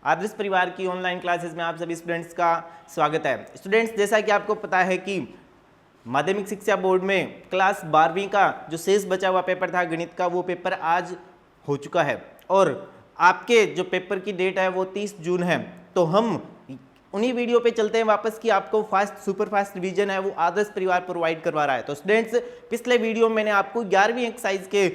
आदर्श परिवार की online classes में आप सभी स्टूडेंट्स का स्वागत है। स्टूडेंट्स, जैसा कि आपको पता है कि माध्यमिक शिक्षा बोर्ड में क्लास 12वीं का जो शेष बचा हुआ पेपर था गणित का, वो पेपर आज हो चुका है और आपके जो पेपर की डेट है वो 30 जून है। तो हम उन्हीं वीडियो पे चलते हैं वापस कि आपको फास्ट सुपर फास्ट रिवीजन है वो आदर्श परिवार प्रोवाइड करवा रहा है। तो स्टूडेंट्स, पिछले वीडियो में मैंने आपको 11वीं एक्सरसाइज के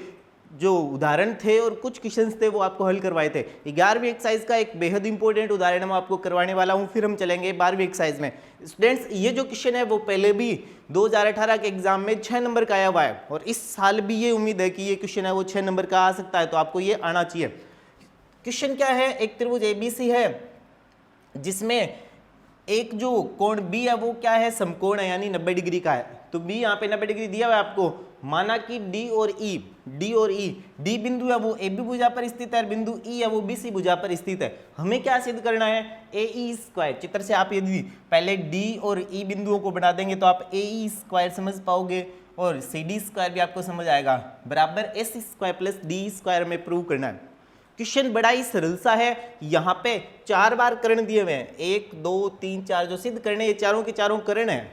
जो उदाहरण थे और कुछ क्वेश्चंस थे वो आपको हल करवाए थे। 11वीं एक्सरसाइज का एक बेहद इंपॉर्टेंट उदाहरण मैं आपको करवाने वाला हूं, फिर हम चलेंगे 12वीं एक्सरसाइज में। स्टूडेंट्स, ये जो क्वेश्चन है वो पहले भी 2018 के एग्जाम में 6 नंबर का आया हुआ है और इस साल भी ये उम्मीद है कि ये क्वेश्चन है वो 6 नंबर का आ सकता है, तो आपको ये आना चाहिए। क्वेश्चन क्या है, एक त्रिभुज एबीसी है जिसमें एक जो कोण बी है वो क्या है, समकोण है, यानी 90 डिग्री का है। तो बी यहाँ पे 90 डिग्री दिया हुआ है आपको। माना कि डी और ई, डी बिंदु है वो ए बी भुजा पर स्थित है, बिंदु ई है वो बी सी भुजा पर स्थित है। हमें क्या सिद्ध करना है, ए ई स्क्वायर। चित्र से आप यदि पहले डी और ई बिंदुओं को बना देंगे तो आप ए ई स्क्वायर समझ पाओगे और सी डी स्क्वायर भी आपको समझ आएगा, बराबर S square plus D square में प्रूव करना है। क्वेश्चन बड़ा ही सरल सा है। यहाँ पे 4 बार कर्ण दिए हुए हैं, 1 2 3 4 जो सिद्ध करने, ये चारों के चारों कर्ण है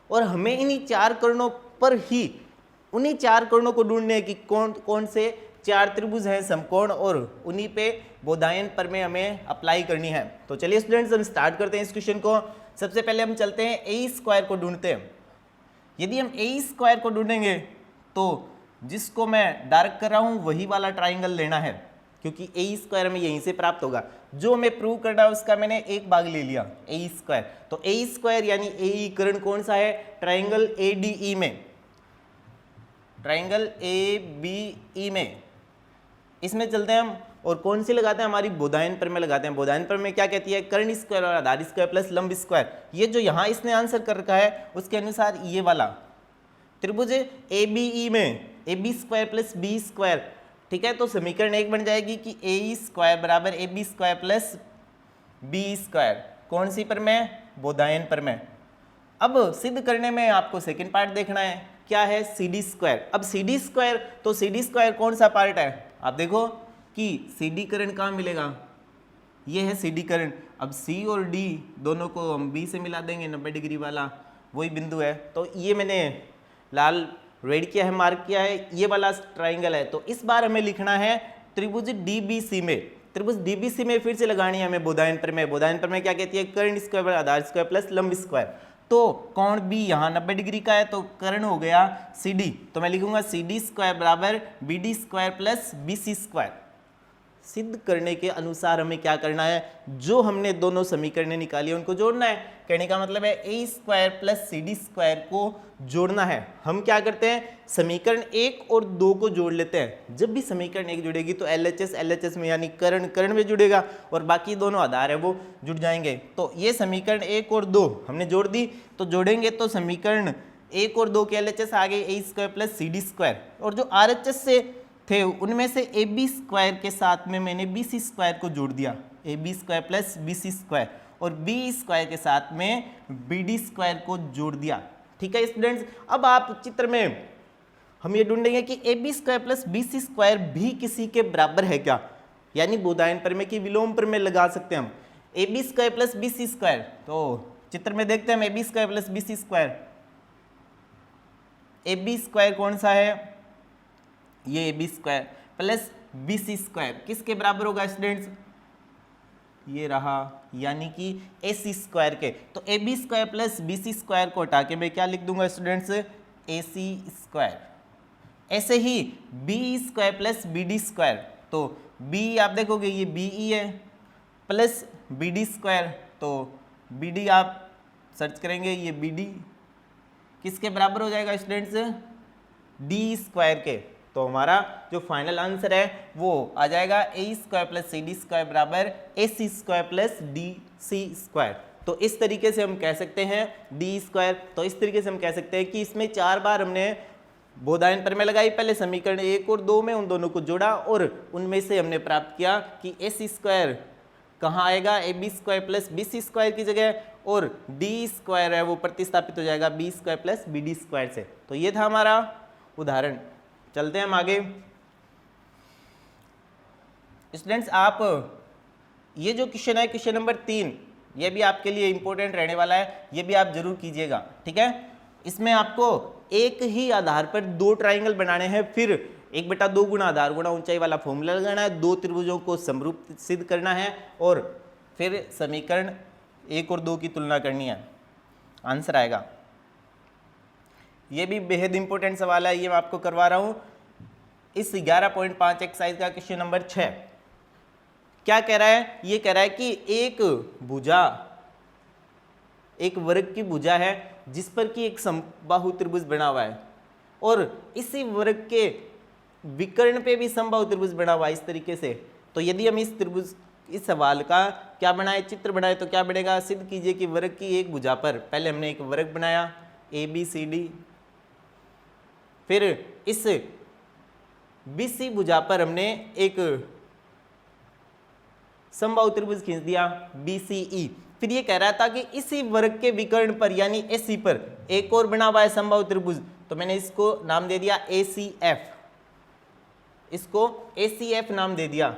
और हमें इन्हीं 4 कर्णों पर ही उन्हीं 4 कर्णों को ढूंढने हैं कि कौन कौन से 4 त्रिभुज हैं समकोण, और उन्हीं पे बोधायन प्रमेय हमें अप्लाई करनी है। तो चलिए स्टूडेंट्स, हम स्टार्ट करते हैं इस क्वेश्चन को। सबसे पहले हम चलते हैं ए स्क्वायर को ढूंढते हैं। यदि हम ए स्क्वायर को ढूंढेंगे तो जिसको मैं डार्क कर रहा हूं वही वाला ट्राइंगल लेना है, क्योंकि ए स्क्वायर हमें यहीं से प्राप्त होगा। जो हमें प्रूव करना है उसका मैंने एक भाग ले लिया, ए स्क्वायर। तो ए स्क्वायर यानी ए कर्ण कौन सा है, ट्राइंगल ए डी ई में, ट्राइंगल ए बी ई में। इसमें चलते हैं हम और कौन सी लगाते हैं, हमारी बोधायन प्रमेय लगाते हैं। बोधायन प्रमेय क्या कहती है, कर्ण स्क्वायर और आधार स्क्वायर प्लस लंब स्क्वायर। ये जो यहाँ इसने आंसर कर रखा है उसके अनुसार ये वाला त्रिभुज ए बी ई में A B square plus B square, ठीक है। तो समीकरण 1 बन जाएगी कि ए स्क्वायर बराबर A B square plus B square. कौन सी प्रमेय, बोधायन प्रमेय। अब सिद्ध करने में आपको सेकंड पार्ट देखना है, क्या है, सी डी स्क्वायर। अब सी डी स्क्वायर, तो सी डी स्क्वायर कौन सा पार्ट है, आप देखो कि सी डी कर्ण कहाँ मिलेगा, ये है सी डी कर्ण। अब सी और डी दोनों को हम बी से मिला देंगे, 90 डिग्री वाला वही बिंदु है। तो ये मैंने लाल रेड किया है, मार्क किया है, ये वाला ट्राइंगल है। तो इस बार हमें लिखना है त्रिभुज डीबीसी में। त्रिभुज डीबीसी में फिर से लगानी है हमें बोधायन प्रमेय। बोधायन प्रमेय क्या कहती है, कर्ण स्क्वायर आधार स्क्वायर प्लस लंब स्क्वायर। तो कोण बी यहाँ 90 डिग्री का है तो कर्ण हो गया सी डी। तो मैं लिखूंगा सी डी स्क्वायर बराबर B D square plus B C square. सिद्ध करने के अनुसार हमें क्या करना है, जो हमने दोनों समीकरणें निकाली है उनको जोड़ना है। कहने का मतलब है A square plus C D square को जोड़ना है। हम क्या करते हैं, समीकरण 1 और 2 को जोड़ लेते हैं। जब भी समीकरण 1 जुड़ेगी तो एलएचएस में यानी कर्ण कर्ण में जुड़ेगा और बाकी दोनों आधार है वो जुड़ जाएंगे। तो ये समीकरण 1 और 2 हमने जोड़ दी, तो जोड़ेंगे तो समीकरण 1 और 2 के एलएचएस आ गए A square plus C D square, और जो आरएचएस से थे उनमें से ए बी स्क्वायर के साथ में मैंने बी सी स्क्वायर को जोड़ दिया, A B square plus B C square, और बी स्क्वायर के साथ में बी डी स्क्वायर को जोड़ दिया। ठीक है स्टूडेंट्स, अब आप चित्र में हम ये ढूंढेंगे कि A B square plus B C square भी किसी के बराबर है क्या, यानी बोधायन प्रमेय की विलोम प्रमेय लगा सकते हैं हम। A B square plus B C square, तो चित्र में देखते हैं हम A B square plus B C square. A B square कौन सा है, ये A B square plus B C square किसके बराबर होगा स्टूडेंट्स, ये रहा, यानी कि ए सी स्क्वायर के। तो A B square plus B C square को हटा के मैं क्या लिख दूंगा स्टूडेंट्स, ए सी स्क्वायर। ऐसे ही B square plus B D square, तो बी आप देखोगे ये बी ई है प्लस बी डी स्क्वायर, तो बी डी आप सर्च करेंगे, ये बी डी किसके बराबर हो जाएगा स्टूडेंट्स, डी स्क्वायर के। तो हमारा जो फाइनल आंसर है वो आ जाएगा A square plus C D square बराबर A C square plus D C square. तो इस तरीके से हम कह सकते हैं डी स्क्वायर। तो इस तरीके से हम कह सकते हैं कि इसमें 4 बार हमने बोधायन प्रमेय लगाई, पहले समीकरण 1 और 2 में उन दोनों को जोड़ा और उनमें से हमने प्राप्त किया कि ए सी स्क्वायर कहाँ आएगा, A B square plus B C square की जगह, और डी स्क्वायर है वो प्रतिस्थापित हो जाएगा B square plus B D square से। तो ये था हमारा उदाहरण। चलते हैं हम आगे। स्टूडेंट्स, आप ये जो क्वेश्चन है क्वेश्चन नंबर 3, ये भी आपके लिए इंपॉर्टेंट रहने वाला है, ये भी आप जरूर कीजिएगा, ठीक है। इसमें आपको एक ही आधार पर दो ट्राइंगल बनाने हैं, फिर 1/2 गुना आधार गुना ऊंचाई वाला फॉर्मूला लगाना है, दो त्रिभुजों को समरूप सिद्ध करना है और फिर समीकरण 1 और 2 की तुलना करनी है, आंसर आएगा। ये भी बेहद इंपॉर्टेंट सवाल है, ये मैं आपको करवा रहा हूं। इस 11.5 एक्सरसाइज का क्वेश्चन नंबर 6 क्या कह रहा है, ये कह रहा है कि एक भुजा, एक वर्ग की भुजा है जिस पर कि एक समबाहु त्रिभुज बना हुआ है और इसी वर्ग के विकर्ण पे भी समबाहु त्रिभुज बना हुआ है इस तरीके से। तो यदि हम इस त्रिभुज, इस सवाल का क्या बनाए, चित्र बनाए, तो क्या बनेगा, सिद्ध कीजिए कि वर्ग की एक भुजा पर, पहले हमने एक वर्ग बनाया ABCD, फिर इस BC भुजा पर हमने एक समबाहु त्रिभुज खींच दिया BCE। फिर ये कह रहा था कि इसी वर्ग के विकर्ण पर यानी AC पर एक और बना हुआ है समबाहु त्रिभुज, तो मैंने इसको नाम दे दिया ACF, इसको ACF नाम दे दिया।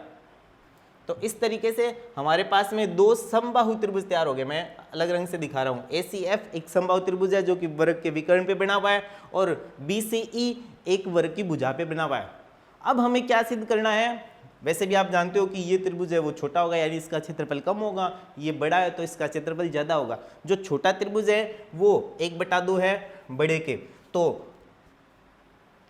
तो इस तरीके से हमारे पास में दो समबाहु त्रिभुज तैयार हो गए। मैं अलग रंग से दिखा रहा हूँ। ACF एक समबाहु त्रिभुज है जो कि वर्ग के विकर्ण पे बना हुआ है और BCE एक वर्ग की भुजा पे बना हुआ है। अब हमें क्या सिद्ध करना है, वैसे भी आप जानते हो कि ये त्रिभुज है वो छोटा होगा यानी इसका क्षेत्रफल कम होगा, ये बड़ा है तो इसका क्षेत्रफल ज़्यादा होगा। जो छोटा त्रिभुज है वो 1/2 है बड़े के, तो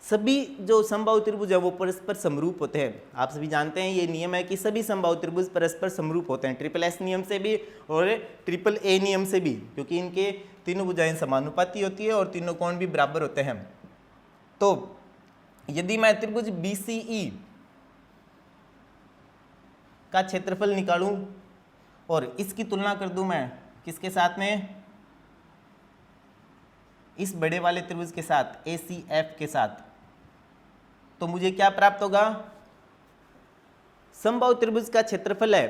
सभी जो समबाहु त्रिभुज है वो परस्पर समरूप होते हैं। आप सभी जानते हैं ये नियम है कि सभी समबाहु त्रिभुज परस्पर समरूप होते हैं, SSS नियम से भी और AA नियम से भी, क्योंकि इनके तीनों भुजाएं समानुपाती होती है और तीनों कोण भी बराबर होते हैं। तो यदि मैं त्रिभुज BCE का क्षेत्रफल निकालूं और इसकी तुलना कर दूं मैं किसके साथ में, इस बड़े वाले त्रिभुज के साथ ACF के साथ, तो मुझे क्या प्राप्त होगा, समबाहु त्रिभुज का क्षेत्रफल है।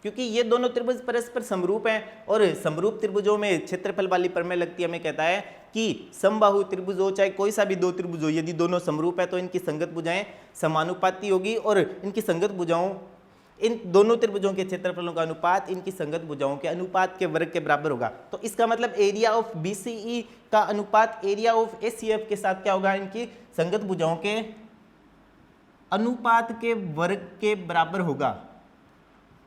क्योंकि ये दोनों त्रिभुज परस्पर समरूप हैं और समरूप त्रिभुजों में क्षेत्रफल वाली प्रमेय लगती है, हमें कहता है कि समबाहु त्रिभुज हो चाहे कोई सा भी दो त्रिभुज हो, यदि दोनों समरूप है तो इनकी संगत भुजाएं समानुपाती होगी और इनकी संगत भुजाओं, इन दोनों त्रिभुजों के क्षेत्रफलों का अनुपात इनकी संगत भुजाओं के अनुपात के वर्ग के बराबर होगा। तो इसका मतलब एरिया ऑफ BCE का अनुपात एरिया ऑफ ACF के साथ क्या होगा, इनकी संगत भुजाओं के अनुपात के वर्ग के बराबर होगा।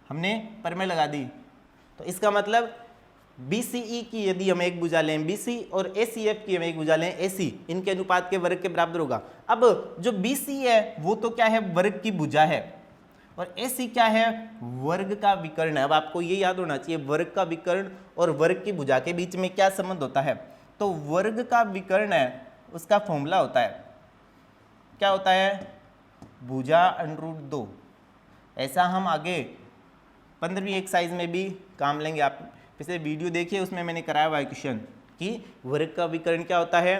हमने प्रमेय लगा दी। तो इसका मतलब BCE की यदि हम एक भुजा लें BC और ACF की हम एक भुजा लें AC, इनके अनुपात के वर्ग के बराबर होगा। अब जो BC है वो तो क्या है, वर्ग की भुजा है और AC क्या है, वर्ग का विकर्ण है। अब आपको ये याद होना चाहिए वर्ग का विकर्ण और वर्ग की भुजा के बीच में क्या संबंध होता है। तो वर्ग का विकर्ण है उसका फॉर्मूला होता है, क्या होता है, भुजा √2। ऐसा हम आगे 15वीं एक्सरसाइज में भी काम लेंगे। आप पिछले वीडियो देखिए, उसमें मैंने कराया हुआ है क्वेश्चन कि वर्ग का विकर्ण क्या होता है,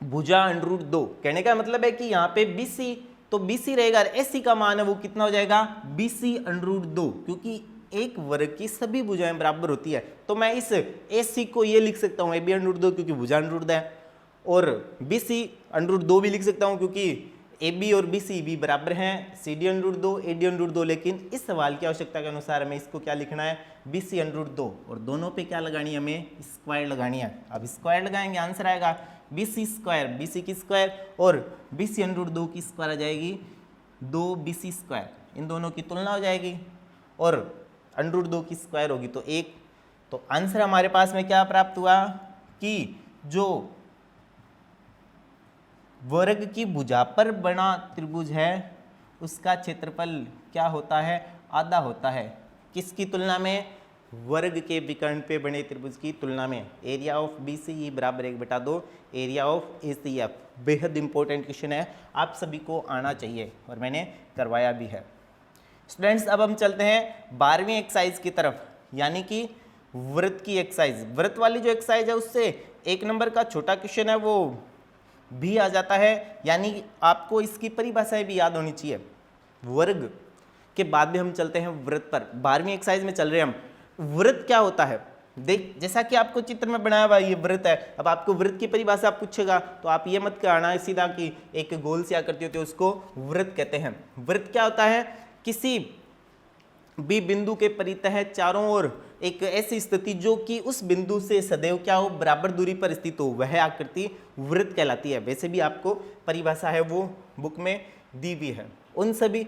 भुजा √2। कहने का मतलब है कि यहाँ पे BC तो BC रहेगा, AC का मान है वो कितना हो जाएगा, BC √2, क्योंकि एक वर्ग की सभी भुजाएं बराबर होती है। तो मैं इस AC को ये लिख सकता हूँ AB √2 क्योंकि भुजा √2 है, और BC √2 भी लिख सकता हूँ क्योंकि AB और BC भी बराबर हैं, CD √2 AD √2। लेकिन इस सवाल की आवश्यकता के अनुसार हमें इसको क्या लिखना है, BC √2, और दोनों पे क्या लगानी है, हमें स्क्वायर लगानी है। अब स्क्वायर लगाएंगे आंसर आएगा BC स्क्वायर, BC की स्क्वायर और BC √2 की स्क्वायर आ जाएगी 2BC स्क्वायर, इन दोनों की तुलना हो जाएगी और √2 की स्क्वायर होगी तो 1। तो आंसर हमारे पास में क्या प्राप्त हुआ कि जो वर्ग की भुजा पर बना त्रिभुज है उसका क्षेत्रफल क्या होता है, आधा होता है। किसकी तुलना में, वर्ग के विकर्ण पे बने त्रिभुज की तुलना में। एरिया ऑफ BCE बराबर 1/2 एरिया ऑफ ACF। बेहद इंपॉर्टेंट क्वेश्चन है, आप सभी को आना चाहिए और मैंने करवाया भी है। स्टूडेंट्स अब हम चलते हैं 12वीं एक्सरसाइज की तरफ, यानी कि वृत्त की एक्सरसाइज। वृत्त वाली जो एक्सरसाइज है उससे 1 नंबर का छोटा क्वेश्चन है वो भी आ जाता है, यानी आपको इसकी परिभाषाएं भी याद होनी चाहिए। वर्ग के बाद भी हम चलते हैं वृत्त पर। 12वीं एक्सरसाइज में चल रहे हैं हम। वृत्त क्या होता है, देख जैसा कि आपको चित्र में बनाया हुआ ये वृत्त है। अब आपको वृत्त की परिभाषा पूछेगा तो आप ये मत कहना सीधा कि एक गोल सी आकृति होती है उसको वृत्त कहते हैं। वृत्त क्या होता है, किसी बी बिंदु के परितः चारों ओर एक ऐसी स्थिति जो कि उस बिंदु से सदैव क्या हो, बराबर दूरी पर स्थित हो, वह आकृति वृत्त कहलाती है। वैसे भी आपको परिभाषा है वो बुक में दी हुई है। उन सभी,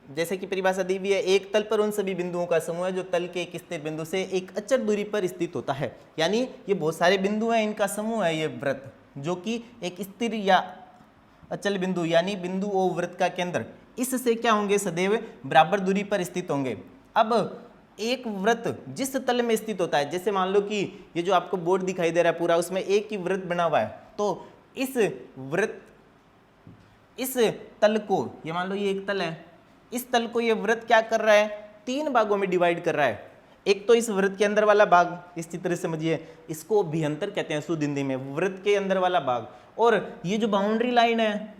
जैसे कि परिभाषा दी हुई है, एक तल पर उन सभी बिंदुओं का समूह है जो तल के एक स्थिर बिंदु से एक अचर दूरी पर स्थित होता है। यानी ये बहुत सारे बिंदु हैं, इनका समूह है ये वृत्त, जो कि एक स्थिर या अचल बिंदु यानी बिंदु ओ वृत्त का केंद्र, इससे क्या होंगे, सदैव बराबर दूरी पर स्थित होंगे। अब एक वृत्त जिस तल में स्थित होता है, जैसे मान लो कि ये जो आपको बोर्ड दिखाई दे रहा है पूरा, उसमें एक ही वृत्त बना हुआ है, तो इस वृत्त, इस तल को, ये मान लो ये एक तल है, इस तल को ये वृत्त क्या कर रहा है, 3 भागों में डिवाइड कर रहा है। एक तो इस वृत्त के अंदर वाला भाग, इस चित्र से समझिए, इसको अभ्यंतर कहते हैं शुद्ध हिंदी में, वृत्त के अंदर वाला भाग। और ये जो बाउंड्री लाइन है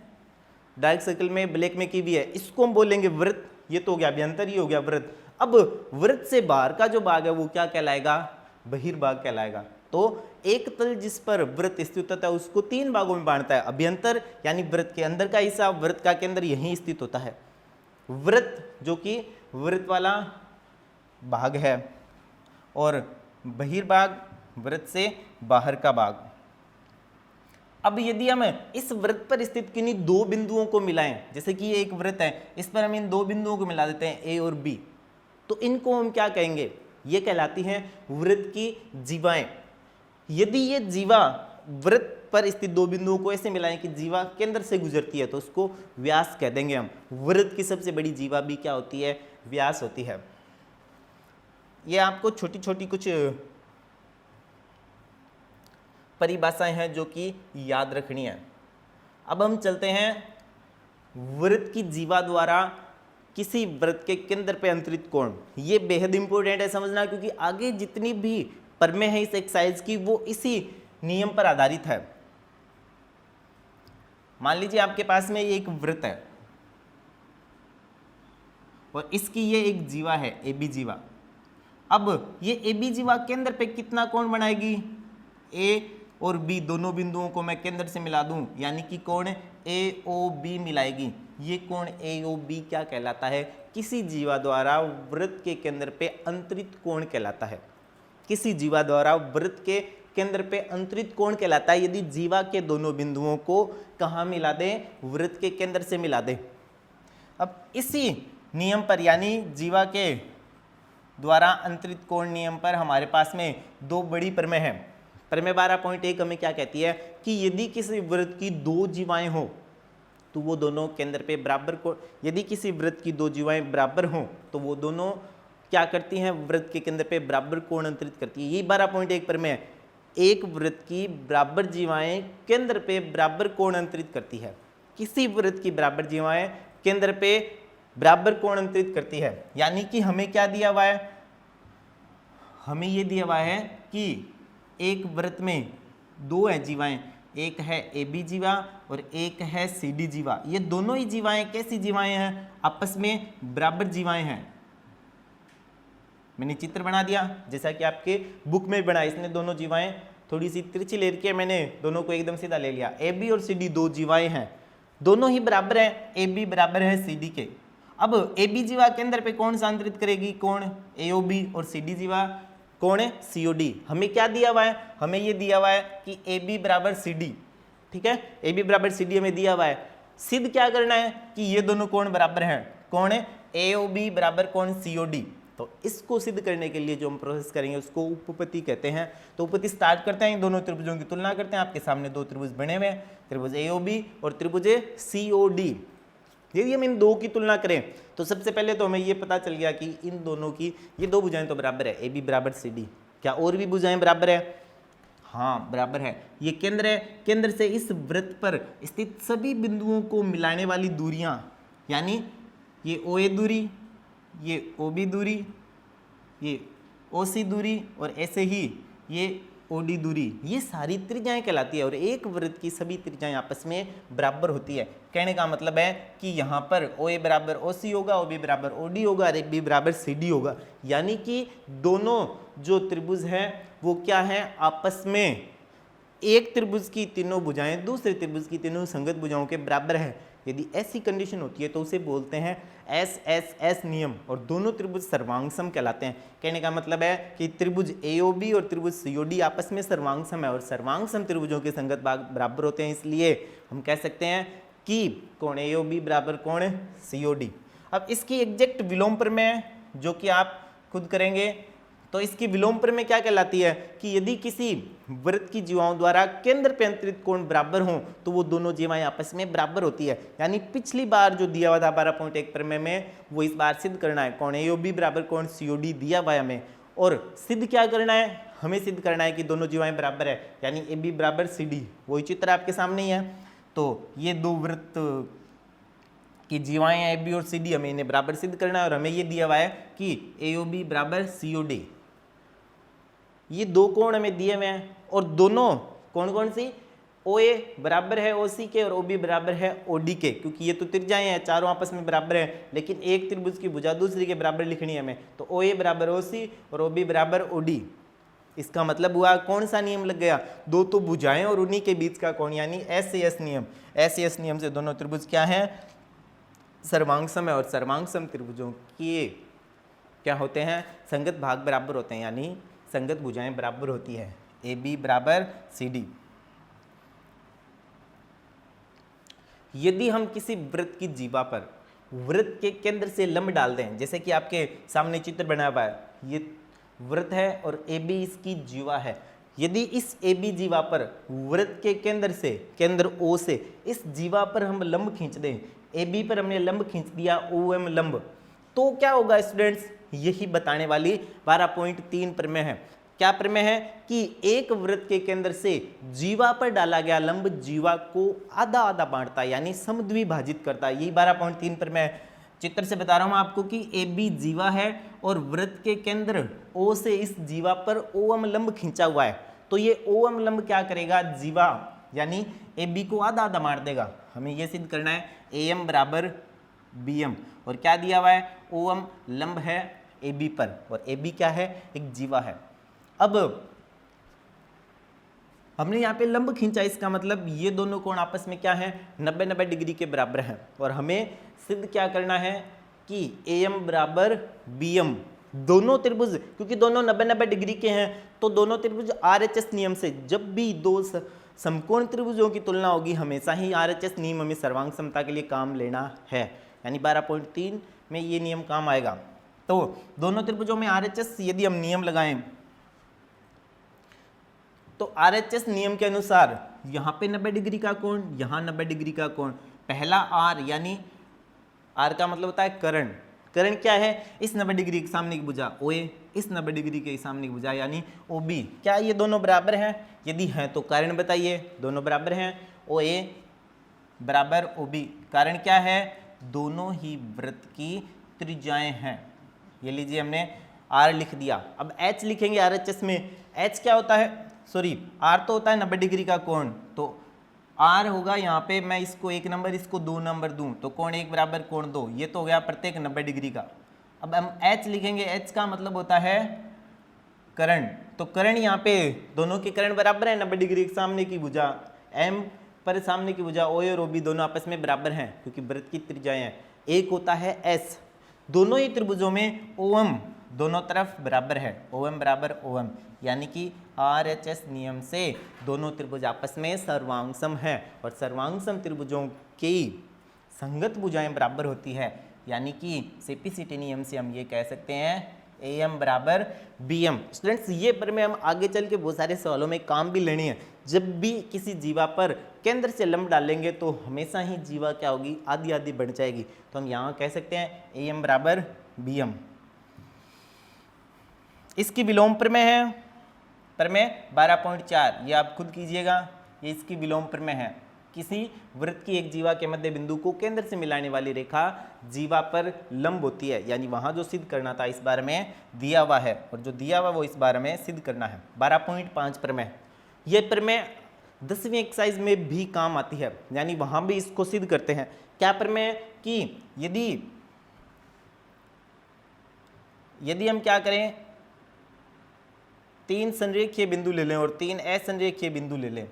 डार्क सर्कल में ब्लैक में की भी है, इसको हम बोलेंगे वृत्त। ये तो हो गया अभ्यंतर, ही हो गया वृत्त। अब वृत्त से बाहर का जो भाग है वो क्या कहलाएगा, बहिर्भाग कहलाएगा। तो एक तल जिस पर वृत्त स्थित होता है उसको 3 भागों में बांटता है, अभ्यंतर यानी वृत्त के अंदर का हिस्सा, वृत्त का केंद्र यहीं स्थित होता है, वृत्त जो कि वृत्त वाला भाग है, और बहिर्भाग वृत्त से बाहर का भाग। अब यदि हम इस वृत्त पर स्थित किन्हीं 2 बिंदुओं को मिलाएं, जैसे कि ये एक वृत्त है, इस पर हम इन 2 बिंदुओं को मिला देते हैं, ए और बी, तो इनको हम क्या कहेंगे, ये कहलाती हैं वृत्त की जीवाएं। यदि ये जीवा वृत्त पर स्थित 2 बिंदुओं को ऐसे मिलाएं कि जीवा केंद्र से गुजरती है, तो उसको व्यास कह देंगे हम। वृत्त की सबसे बड़ी जीवा भी क्या होती है, व्यास होती है। ये आपको छोटी छोटी कुछ परिभाषाएं हैं जो कि याद रखनी है। अब हम चलते हैं वृत्त की जीवा द्वारा किसी वृत्त के केंद्र पे अंतरित कोण। ये बेहद इंपॉर्टेंट है समझना, क्योंकि आगे जितनी भी परमें हैं इस एक्सरसाइज की वो इसी नियम पर आधारित है। मान लीजिए आपके पास में ये एक वृत्त है और इसकी ये एक जीवा है, ए बी जीवा। अब ये ए बी जीवा केंद्र पे कितना कोण बनाएगी, ए और बी दोनों बिंदुओं को मैं केंद्र से मिला दूं, यानी कि कोण ए ओ बी मिलाएगी। ये कोण ए ओ बी क्या कहलाता है, किसी जीवा द्वारा वृत्त के केंद्र पे अंतरित कोण कहलाता है। किसी जीवा द्वारा वृत्त के केंद्र पे अंतरित कोण कहलाता है यदि जीवा के दोनों बिंदुओं को कहाँ मिला दें, वृत्त के केंद्र से मिला दें। अब इसी नियम पर यानी जीवा के द्वारा अंतरित कोण नियम पर हमारे पास में 2 बड़ी प्रमेय हैं। प्रमेय 12.1 हमें क्या कहती है कि यदि किसी वृत्त की 2 जीवाएं हो तो वो दोनों केंद्र पे बराबर कोण, यदि किसी वृत्त की 2 जीवाएं बराबर हों तो वो दोनों क्या करती हैं, वृत्त के केंद्र पे बराबर कोण अंतरित करती है। ये 12.1 प्रमेय है, एक वृत्त की बराबर जीवाएं केंद्र पे बराबर कोण अंतरित करती है। किसी वृत्त की बराबर जीवाएं केंद्र पे बराबर कोण अंतरित करती है। यानी कि हमें क्या दिया हुआ है, हमें ये दिया हुआ है कि एक वृत्त में 2 है जीवाएं, एक है ए बी जीवा और एक है सी डी जीवा। ये दोनों ही जीवाएं कैसी जीवाएं हैं, आपस में बराबर जीवाएं हैं। मैंने चित्र बना दिया जैसा कि आपके बुक में बना, इसने दोनों जीवाएं थोड़ी सी तिरछी ले रखी है, मैंने दोनों को एकदम सीधा ले लिया। ए बी और सी डी 2 जीवाएं हैं, दोनों ही बराबर हैं, ए बी बराबर है सी डी के। अब ए बी जीवा केंद्र पे कौन सा अंतरित करेगी, कोण ए ओ बी, और सी डी जीवा कोण सी ओ डी। हमें क्या दिया हुआ है, हमें ये दिया हुआ है कि ए बी बराबर सी डी, ठीक है, ए बी बराबर सी डी हमें दिया हुआ है। सिद्ध क्या करना है कि ये दोनों कोण बराबर हैं, कोण ए ओ बी बराबर कोण सी ओ डी। तो इसको सिद्ध करने के लिए जो हम प्रोसेस करेंगे उसको उपपत्ति कहते हैं। तो उपपत्ति स्टार्ट करते हैं, इन दोनों त्रिभुजों की तुलना करते हैं। आपके सामने 2 त्रिभुज बने हुए हैं, त्रिभुज ए ओ बी और त्रिभुज सी ओ डी। यदि हम इन 2 की तुलना करें तो सबसे पहले तो हमें ये पता चल गया कि इन दोनों की ये 2 भुजाएं तो बराबर है, ए बी बराबर सी डी। क्या और भी भुजाएं बराबर है, हाँ बराबर है। ये केंद्र है, केंद्र से इस वृत्त पर स्थित सभी बिंदुओं को मिलाने वाली दूरियां, यानी ये ओ ए दूरी, ये ओ बी दूरी, ये ओ सी दूरी और ऐसे ही ये ओ डी दूरी, ये सारी त्रिज्याएं कहलाती है। और एक वृत्त की सभी त्रिज्याएं आपस में बराबर होती है। कहने का मतलब है कि यहाँ पर ओ ए बराबर ओ सी होगा, ओ बी बराबर ओ डी होगा और ए बी बराबर सी डी होगा। यानी कि दोनों जो त्रिभुज हैं वो क्या है, आपस में एक त्रिभुज की तीनों भुजाएं दूसरे त्रिभुज की तीनों संगत भुजाओं के बराबर है। यदि ऐसी कंडीशन होती है तो उसे बोलते हैं एस नियम, और दोनों त्रिभुज सर्वांग सम कहलाते हैं। कहने का मतलब है कि त्रिभुज AOB और त्रिभुज COD आपस में सर्वांग सम है, और सर्वांग सम त्रिभुजों के संगत भाग बराबर होते हैं, इसलिए हम कह सकते हैं कि कोण AOB बराबर कोण COD। अब इसकी एग्जैक्ट विलोम प्रमेय जो कि आप खुद करेंगे, तो इसकी विलोम प्रमेय क्या कहलाती है कि यदि किसी वृत्त की जीवाओं द्वारा केंद्र पे अंतरित कोण बराबर हों तो वो दोनों जीवाएं आपस में बराबर होती है। यानी पिछली बार जो दिया हुआ था 12.1 प्रमेय में, वो इस बार सिद्ध करना है। कोण AOB बराबर कोण COD दिया हुआ है हमें, और सिद्ध क्या करना है, हमें सिद्ध करना है कि दोनों जीवाएं बराबर है, यानी AB बराबर CD। वही चित्र आपके सामने ही है। तो ये दो वृत्त कि जीवाएं AB और CD हमें इन्हें बराबर सिद्ध करना है, और हमें ये दिया हुआ है कि AOB बराबर COD। ये दो कोण हमें दिए हुए हैं, और दोनों कौन कौन सी, OA बराबर है OC के और OB बराबर है OD के, क्योंकि ये तो त्रिज्याएं हैं, चारों आपस में बराबर है, लेकिन एक त्रिभुज की भुजा दूसरी के बराबर लिखनी है हमें। तो OA बराबर OC और OB बराबर OD। इसका मतलब हुआ कौन सा नियम लग गया, दो तो भुजाएं और उन्हीं के बीच का कोण, यानी SAS नियम। SAS नियम से दोनों त्रिभुज क्या है, सर्वांग सम है, और सर्वांग सम त्रिभुजों के क्या होते हैं, संगत भाग बराबर होते हैं, यानी संगत भुजाएं बराबर होती है। AB बराबर CD। यदि हम किसी वृत्त की जीवा पर वृत्त के केंद्र से लंब डाल दें, जैसे कि आपके सामने चित्र बना हुआ है, ये वृत्त है और AB इसकी जीवा है। यदि इस AB जीवा पर वृत्त के केंद्र से, केंद्र O से इस जीवा पर हम लंब खींच दें, AB पर हमने लंब खींच दिया OM लंब, तो क्या होगा स्टूडेंट्स, यही बताने वाली 12.3 प्रमेय है। क्या प्रमेय है कि एक वृत्त के केंद्र से जीवा पर डाला गया लंब जीवा को आधा आधा बांटता है, यानी समद्विभाजित करता है। यही 12.3 प्रमेय है। चित्र से बता रहा हूं आपको कि AB जीवा है और वृत्त के केंद्र O से इस जीवा पर OM लंब खींचा हुआ है, तो ये OM लंब क्या करेगा, जीवा यानी AB को आधा आधा बांट देगा। हमें यह सिद्ध करना है AM बराबर BM, और क्या दिया हुआ है, OM लंब है AB पर, और AB क्या है, एक जीवा है। अब हमने यहाँ पे लंब खींचा, इसका मतलब ये दोनों कोण आपस में क्या है, 90-90 डिग्री के बराबर हैं, और हमें सिद्ध क्या करना है कि AM बराबर BM। दोनों त्रिभुज, क्योंकि दोनों 90-90 डिग्री के हैं, तो दोनों त्रिभुज RHS नियम से, जब भी दो समकोण त्रिभुजों की तुलना होगी हमेशा ही RHS नियम हमें सर्वांग समता के लिए काम लेना है, यानी 12.3 में ये नियम काम आएगा। तो दोनों त्रिभुजों में RHS यदि हम नियम लगाएं, तो RHS नियम के अनुसार यहाँ पे 90 डिग्री का कोण, यहाँ 90 डिग्री का कोण, पहला R, यानी R का मतलब होता है कर्ण। कर्ण क्या है, इस 90 डिग्री के सामने की भुजा OA, इस 90 डिग्री के सामने की भुजा यानी OB। क्या ये दोनों बराबर हैं, यदि हैं तो कारण बताइए, दोनों बराबर हैं, OA बराबर OB। कारण क्या है, दोनों ही वृत्त की त्रिज्याएं हैं। ये लीजिए हमने R लिख दिया। अब H लिखेंगे RHS में। H क्या होता है, सॉरी R तो होता है 90 डिग्री का कोण, तो R होगा यहाँ पे, मैं इसको 1 नंबर इसको 2 नंबर दूं तो कोण 1 बराबर कोण 2, ये तो हो गया प्रत्येक 90 डिग्री का। अब हम H लिखेंगे, H का मतलब होता है कर्ण, तो कर्ण यहाँ पे दोनों के कर्ण बराबर है, 90 डिग्री के सामने की भुजा M पर सामने की भुजा OA और OB दोनों आपस में बराबर हैं, क्योंकि वृत्त की त्रिज्याएं हैं। एक होता है S, दोनों ही त्रिभुजों में OM दोनों तरफ बराबर है, OM बराबर OM, यानी कि RHS नियम से दोनों त्रिभुज आपस में सर्वांग सम है, और सर्वांग सम त्रिभुजों की संगत भुजाएं बराबर होती है, यानी कि सेपिसिटी नियम से हम ये कह सकते हैं AM बराबर BM। स्टूडेंट्स ये प्रमेय हम आगे चल के बहुत सारे सवालों में काम भी लेनी है। जब भी किसी जीवा पर केंद्र से लंब डालेंगे तो हमेशा ही जीवा क्या होगी, आधी आधी बढ़ जाएगी, तो हम यहाँ कह सकते हैं AM बराबर BM। इसकी विलोम प्रमेय है, प्रमेय 12.4, ये आप खुद कीजिएगा, ये इसकी विलोम प्रमेय है। किसी वृत्त की एक जीवा के मध्य बिंदु को केंद्र से मिलाने वाली रेखा जीवा पर लंब होती है, यानी वहां जो सिद्ध करना था इस बार में दिया हुआ है, और जो दिया हुआ वो इस बार में सिद्ध करना है। 12.5 प्रमेय, ये प्रमेय 10वीं एक्सरसाइज में भी काम आती है, यानी वहां भी इसको सिद्ध करते हैं। क्या प्रमेय कि यदि हम क्या करें, 3 संरेखीय बिंदु ले लें और 3 असंरेखीय बिंदु ले लें,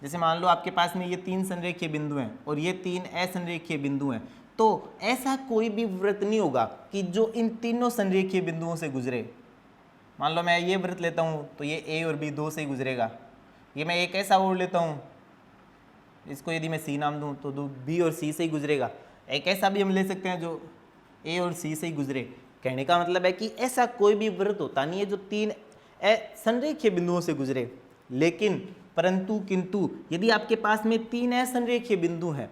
जैसे मान लो आपके पास में ये 3 संरेखीय बिंदु हैं और ये 3 असंरेखीय बिंदु हैं, तो ऐसा कोई भी वृत्त नहीं होगा कि जो इन तीनों संरेखीय बिंदुओं से गुजरे। मान लो मैं ये वृत्त लेता हूँ तो ये ए और बी दो से ही गुजरेगा। ये मैं एक ऐसा और लेता हूँ, इसको यदि मैं सी नाम दूँ तो दो बी और सी से ही गुजरेगा। एक ऐसा भी हम ले सकते हैं जो ए और सी से ही गुजरे। कहने का मतलब है कि ऐसा कोई भी वृत्त होता नहीं है जो 3 संरेखीय बिंदुओं से गुजरे। लेकिन परंतु किंतु यदि आपके पास में 3 असंरेखीय बिंदु हैं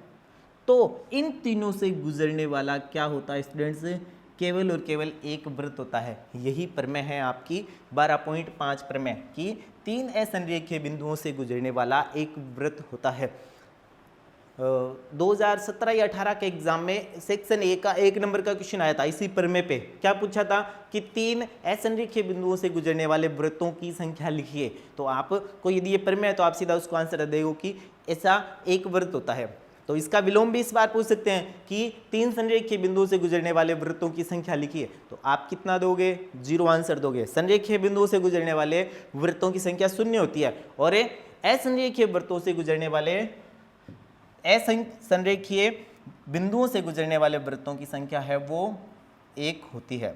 तो इन तीनों से गुजरने वाला क्या होता है स्टूडेंट्स, केवल और केवल एक वृत्त होता है। यही प्रमेय है आपकी 12.5 प्रमेय कि 3 असंरेखीय बिंदुओं से गुजरने वाला एक वृत्त होता है। 2017 या 18 के एग्जाम में सेक्शन ए का 1 नंबर का क्वेश्चन आया था इसी प्रमेय पे। क्या पूछा था कि 3 असंरेखीय बिंदुओं से गुजरने वाले वृत्तों की संख्या लिखिए। तो आपको यदि ये प्रमेय है तो आप सीधा उसको आंसर देगा कि ऐसा एक वृत्त होता है। तो इसका विलोम भी इस बार पूछ सकते हैं कि 3 संरेखीय बिंदुओं से गुजरने वाले वृत्तों की संख्या लिखिए। तो आप कितना दोगे, 0 आंसर दोगे। संरेखीय बिंदुओं से गुजरने वाले वृत्तों की संख्या 0 होती है और असंरेखीय वृत्तों से गुजरने वाले असंरेखीय बिंदुओं से गुजरने वाले वृत्तों की संख्या है वो 1 होती है।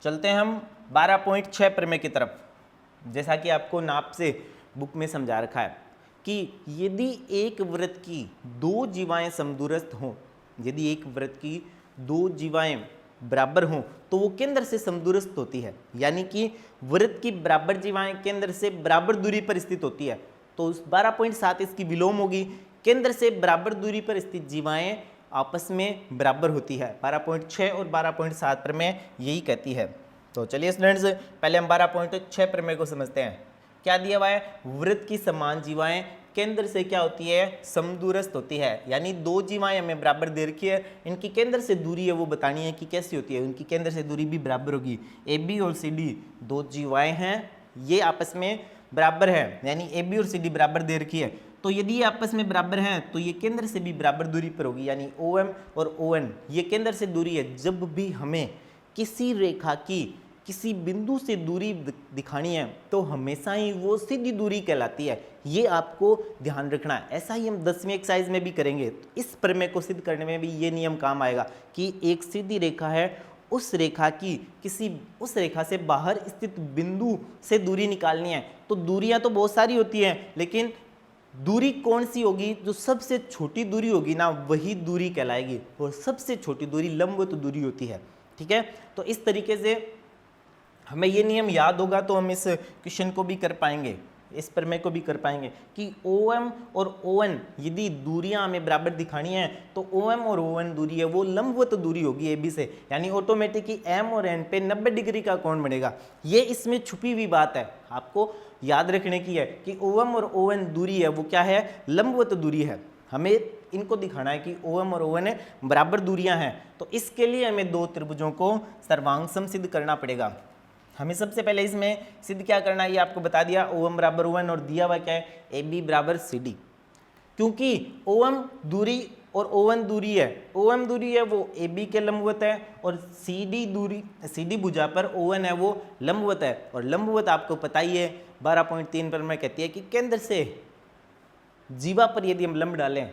चलते हैं हम 12.6 प्रमेय की तरफ। जैसा कि आपको नाप से बुक में समझा रखा है कि यदि एक वृत्त की 2 जीवाएं समदूरस्थ हों, यदि एक वृत्त की 2 जीवाएं बराबर हों तो वो केंद्र से समदूरस्थ होती है। यानी कि वृत्त की बराबर जीवाएं केंद्र से बराबर दूरी पर स्थित होती है। तो उस 12.7 इसकी विलोम होगी, केंद्र से बराबर दूरी पर स्थित जीवाएं आपस में बराबर होती है। 12.6 और 12.7 प्रमेय यही कहती है। तो चलिए स्टूडेंट्स पहले हम 12.6 प्रमेय को समझते हैं। क्या दिया हुआ है, वृत्त की समान जीवाएं केंद्र से क्या होती है, समदूरस्थ होती है। यानी 2 जीवाएं हमें बराबर दे रखी है, इनकी केंद्र से दूरी है वो बतानी है कि कैसी होती है। उनकी केंद्र से दूरी भी बराबर होगी। ए बी और सी डी 2 जीवाएं हैं, ये आपस में बराबर है, यानी ए बी और सी डी बराबर दे रखी है। तो यदि ये आपस में बराबर हैं तो ये केंद्र से भी बराबर दूरी पर होगी, यानी ओ एम और ओ एन ये केंद्र से दूरी है। जब भी हमें किसी रेखा की किसी बिंदु से दूरी दिखानी है तो हमेशा ही वो सीधी दूरी कहलाती है। ये आपको ध्यान रखना है। ऐसा ही हम 10वीं एक्सरसाइज में भी करेंगे। तो इस प्रमेय को सिद्ध करने में भी ये नियम काम आएगा कि एक सीधी रेखा है, उस रेखा की उस रेखा से बाहर स्थित बिंदु से दूरी निकालनी है। तो दूरियां तो बहुत सारी होती हैं, लेकिन दूरी कौन सी होगी, जो सबसे छोटी दूरी होगी ना वही दूरी कहलाएगी। और सबसे छोटी दूरी लंबवत दूरी होती है। ठीक है, तो इस तरीके से हमें ये नियम याद होगा तो हम इस क्वेश्चन को भी कर पाएंगे, इस प्रमेय को भी कर पाएंगे कि OM और ON यदि दूरियां हमें बराबर दिखानी है तो OM और ON दूरी है वो लंबवत दूरी होगी AB से। यानी ऑटोमेटिक ही M और N पे 90 डिग्री का कोण बनेगा। ये इसमें छुपी हुई बात है, आपको याद रखने की है कि OM और ON दूरी है वो क्या है, लंबवत दूरी है। हमें इनको दिखाना है कि OM और ON बराबर दूरियां हैं। तो इसके लिए हमें 2 त्रिभुजों को सर्वांग सिद्ध करना पड़ेगा। हमें सबसे पहले इसमें सिद्ध क्या करना है ये आपको बता दिया, OM बराबर ON और दिया हुआ क्या है AB बराबर CD। क्योंकि OM दूरी और ON दूरी है, OM दूरी है वो AB के लंबवत है और CD भुजा पर ON है वो लंबवत है। और लंबवत आपको पता ही है 12.3 पर मैं कहती है कि केंद्र से जीवा पर यदि हम लंब डालें,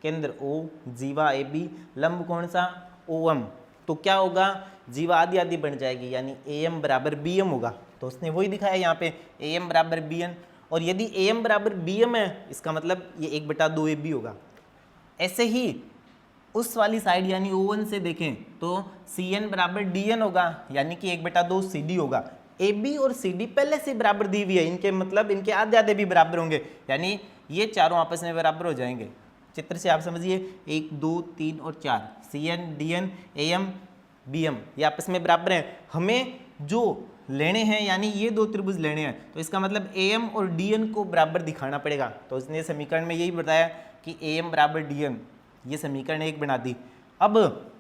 केंद्र O जीवा AB लंब कौन सा OM, तो क्या होगा, जीवा आधी आधी बन जाएगी, यानी AM बराबर BM होगा। तो उसने वही दिखाया यहाँ पे AM बराबर BN। और यदि AM बराबर BM है इसका मतलब ये 1/2 AB होगा। ऐसे ही उस वाली साइड यानी O1 से देखें तो CN बराबर DN होगा, यानी कि 1/2 CD होगा। AB और CD पहले से बराबर दी हुई है, इनके मतलब इनके आधे आधे भी बराबर होंगे, यानी ये चारों आपस में बराबर हो जाएंगे। चित्र से आप समझिए 1 2 3 और 4 CN DN AM BM ये आपस में बराबर हैं। हमें जो लेने हैं यानी ये 2 त्रिभुज लेने हैं, तो इसका मतलब AM और DN को बराबर दिखाना पड़ेगा। तो उसने समीकरण में यही बताया कि AM बराबर DN, ये समीकरण 1 बना दी। अब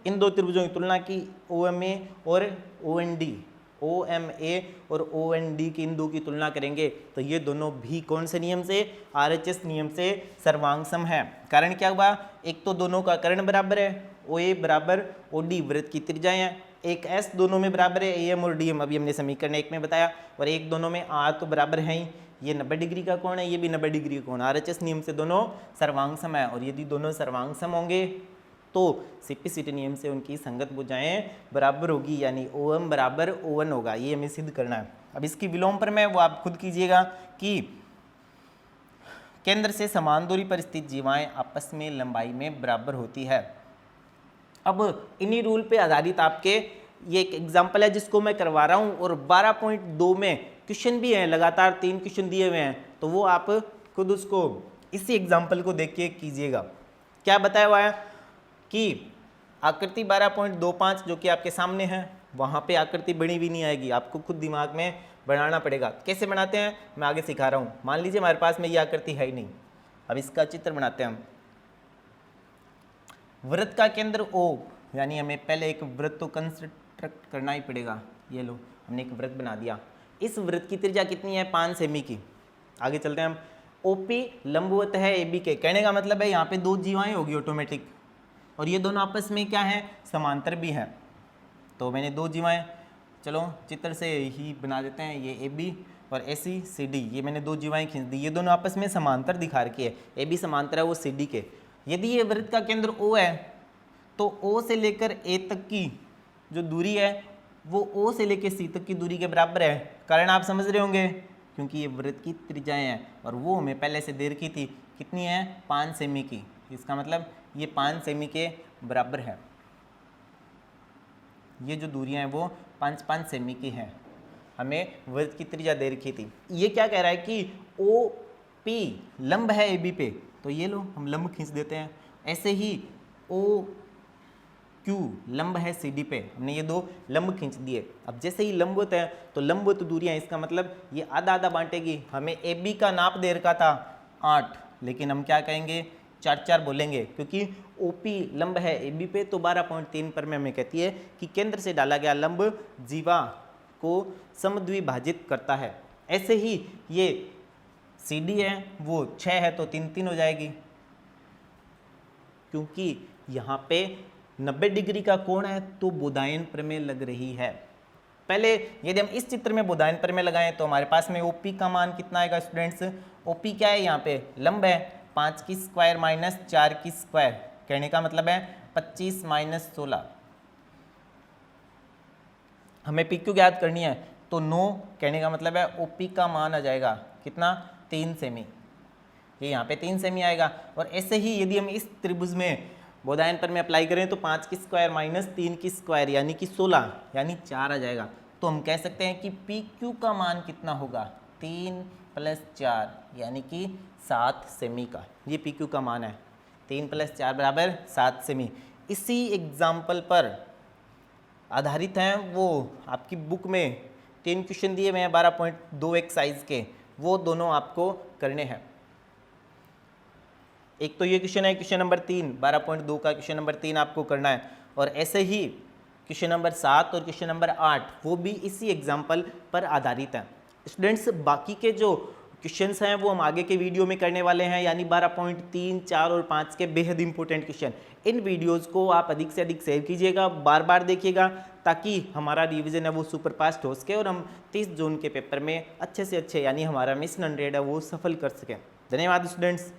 इन 2 त्रिभुजों की तुलना की OMA और OND, OMA और OND की इन 2 की तुलना करेंगे तो ये दोनों भी कौन से नियम से, RHS नियम से सर्वांग सम है। कारण क्या हुआ, एक तो दोनों का कर्ण बराबर है, ओ ए बराबर ओ डी वृत्त की त्रिज्याएं हैं, एक एस दोनों में बराबर है, ए एम और डी एम अभी हमने समीकरण 1 में बताया, और एक दोनों में आर तो बराबर है ही, ये 90 डिग्री का कोण है, ये भी 90 डिग्री का कोण, आरएचएस नियम से दोनों सर्वांग सम है, और यदि दोनों सर्वांग सम होंगे तो सिप्पिसिटी नियम से उनकी संगत भुजाएं बराबर होगी, यानी ओ एम बराबर ओ एन होगा, ये हमें सिद्ध करना है। अब इसकी विलोम पर मैं वो आप खुद कीजिएगा कि केंद्र से समान दूरी पर स्थित जीवाएं आपस में लंबाई में बराबर होती है। अब इन्हीं रूल पे आधारित आपके ये एक एग्जाम्पल है जिसको मैं करवा रहा हूँ, और 12.2 में क्वेश्चन भी हैं, लगातार 3 क्वेश्चन दिए हुए हैं, तो वो आप खुद उसको इसी एग्जाम्पल को देख के कीजिएगा। क्या बताया हुआ है कि आकृति 12.25 जो कि आपके सामने है, वहाँ पे आकृति बनी भी नहीं आएगी, आपको खुद दिमाग में बनाना पड़ेगा। कैसे बनाते हैं मैं आगे सिखा रहा हूँ। मान लीजिए हमारे पास में ये आकृति है ही नहीं, अब इसका चित्र बनाते हैं हम। वृत्त का केंद्र O, यानी हमें पहले एक वृत्त तो कंस्ट्रक्ट करना ही पड़ेगा। ये लो, हमने एक वृत्त बना दिया। इस वृत्त की त्रिज्या कितनी है? 5 सेमी की। आगे चलते हैं हम। OP लंबवत है AB के, कहने का मतलब है यहाँ पे 2 जीवाएं होगी ऑटोमेटिक, और ये दोनों आपस में क्या है? समांतर भी है। तो मैंने 2 जीवाएं, चलो चित्र से ही बना देते हैं, ये AB और AC CD, ये मैंने 2 जीवाएं खींच दी, ये दोनों आपस में समांतर दिखा रखी है। AB समांतर है वो CD के। यदि ये वृत्त का केंद्र O है तो O से लेकर A तक की जो दूरी है वो O से लेकर C तक की दूरी के बराबर है। कारण आप समझ रहे होंगे, क्योंकि ये वृत्त की त्रिज्याएं हैं, और वो हमें पहले से दे रखी थी, कितनी है? 5 सेमी की। इसका मतलब ये 5 सेमी के बराबर है। ये जो दूरियां हैं वो 5-5 सेमी की हैं। हमें वृत्त की त्रिज्या दे रखी थी। ये क्या कह रहा है कि OP लंब है AB पे, तो ये लो हम लंब खींच देते हैं। ऐसे ही OQ लंब है CD पे, हमने ये 2 लंब खींच दिए। अब जैसे ही लंबवत है तो लंबवत दूरियां, इसका मतलब ये आधा आधा बांटेगी। हमें AB का नाप दे रखा था 8, लेकिन हम क्या कहेंगे? 4-4 बोलेंगे, क्योंकि OP लंब है AB पे, तो 12.3 पर में हमें कहती है कि केंद्र से डाला गया लंब जीवा को समद्विभाजित करता है। ऐसे ही ये CD है वो 6 है, तो 3-3 हो जाएगी, क्योंकि यहाँ पे 90 डिग्री का कोण है तो बोधायन प्रमेय लग रही है। पहले यदि हम इस चित्र में बोधायन प्रमेय लगाएं तो हमारे पास में OP का मान कितना आएगा स्टूडेंट्स? OP क्या है? यहाँ पे लंब है, 5 की स्क्वायर माइनस 4 की स्क्वायर, कहने का मतलब है 25 माइनस 16। हमें PQ ज्ञात करनी है, तो 9, कहने का मतलब है OP का मान आ जाएगा कितना? 3 सेमी। ये यहाँ पे 3 सेमी आएगा। और ऐसे ही यदि हम इस त्रिभुज में बोधायन पर में अप्लाई करें तो 5 की स्क्वायर माइनस 3 की स्क्वायर यानी कि 16, यानी 4 आ जाएगा। तो हम कह सकते हैं कि PQ का मान कितना होगा? 3 + 4 यानी कि 7 सेमी का, ये PQ का मान है। 3 + 4 बराबर 7 सेमी। इसी एग्जाम्पल पर आधारित हैं वो आपकी बुक में 3 क्वेश्चन दिए हुए हैं 12.2 एक्सरसाइज के, वो दोनों आपको करने हैं। एक तो ये क्वेश्चन है क्वेश्चन नंबर 3, 12.2 का क्वेश्चन नंबर 3 आपको करना है, और ऐसे ही क्वेश्चन नंबर 7 और क्वेश्चन नंबर 8 वो भी इसी एग्जाम्पल पर आधारित हैं। स्टूडेंट्स, बाकी के जो क्वेश्चंस हैं वो हम आगे के वीडियो में करने वाले हैं, यानी 12.3, 4 और 5 के बेहद इंपॉर्टेंट क्वेश्चन। इन वीडियोस को आप अधिक से अधिक शेयर कीजिएगा, बार बार देखिएगा, ताकि हमारा रिवीजन है वो सुपर फास्ट हो सके और हम 30 जून के पेपर में अच्छे से अच्छे, यानी हमारा मिशन 100 है वो सफल कर सकें। धन्यवाद स्टूडेंट्स।